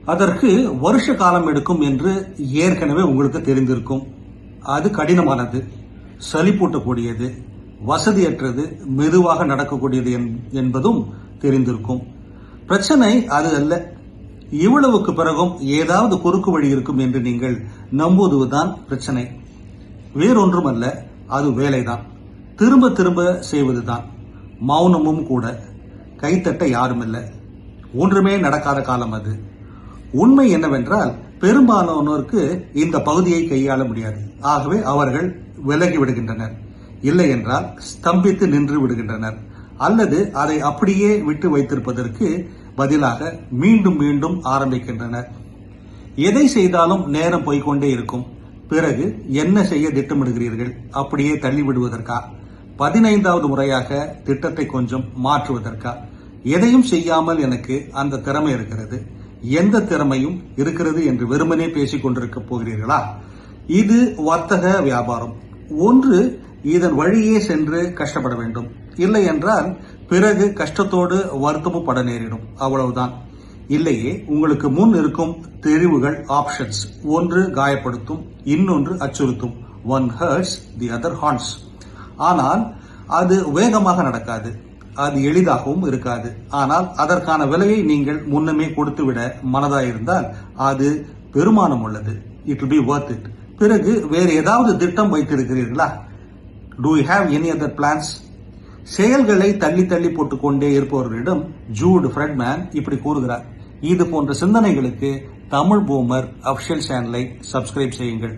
அதற்கு வருஷ காலம் எடுக்கும் என்று ஏற்கனவே உங்களுக்கு தெரிந்திருக்கும். அது கடினமானது, சலிப்பூட்டக்கூடியது, வசதியற்றது, மெதுவாக நடக்கக்கூடியது என்பதும் தெரிந்திருக்கும். பிரச்சனை அது அல்ல. இவ்வளவுக்கு பிறகும் ஏதாவது குறுக்கு வழி இருக்கும் என்று நீங்கள் நம்புவதுதான் பிரச்சனை. வேறொன்றுமல்ல, அது வேலைதான். திரும்ப திரும்ப செய்வதுதான். மௌனமும் கூட. கைத்தட்ட யாரும் இல்லை. ஒன்றுமே நடக்காத காலம் அது. உண்மை என்னவென்றால், பெரும்பாலானோருக்கு இந்த பகுதியை கையாள முடியாது. ஆகவே அவர்கள் விலகி விடுகின்றனர். இல்லை என்றால் ஸ்தம்பித்து நின்று விடுகின்றனர். அல்லது அதை அப்படியே விட்டு வைத்திருப்பதற்கு பதிலாக மீண்டும் மீண்டும் ஆரம்பிக்கின்றனர். எதை செய்தாலும் நேரம் போய்கொண்டே இருக்கும். பிறகு என்ன செய்ய திட்டமிடுகிறீர்கள்? அப்படியே தள்ளிவிடுவதற்கா? 15வது முறையாக திட்டத்தை கொஞ்சம் மாற்றுவதற்கா? எதையும் செய்யாமல் எனக்கு அந்த திறமை இருக்கிறது, எந்த திறமையும் இருக்கிறது என்று வெறுமனே பேசிக் கொண்டிருக்க போகிறீர்களா? இது வர்த்தக வியாபாரம். ஒன்று இதன் வழியே சென்று கஷ்டப்பட வேண்டும். இல்லை என்றால் பிறகு கஷ்டத்தோடு வருத்தமும் பட நேரிடும். அவ்வளவுதான். இல்லையே உங்களுக்கு முன் இருக்கும் தெரிவுகள், ஆப்ஷன்ஸ். ஒன்று காயப்படுத்தும், இன்னொன்று அச்சுறுத்தும். One hertz, the other horns. ஆனால் அது வேகமாக நடக்காது, அது எளிதாகவும் இருக்காது. ஆனால் அதற்கான விலையை நீங்கள் முன்னமே கொடுத்துவிட மனதாயிருந்தால் அது பெருமானம் உள்ளது. It will be worth it. பிறகு வேறு ஏதாவது திட்டம் வைத்திருக்கிறீர்களா? Do you have any other plans? செயல்களை தள்ளி தள்ளி போட்டுக்கொண்டே இருப்பவர்களிடம் ஜூட் ஃப்ரெட்மேன் இப்படி கூறுகிறார். இது போன்ற சிந்தனைகளுக்கு தமிழ் பூமர் அபிஷியல் சேனலை சப்ஸ்கிரைப் செய்யுங்கள்.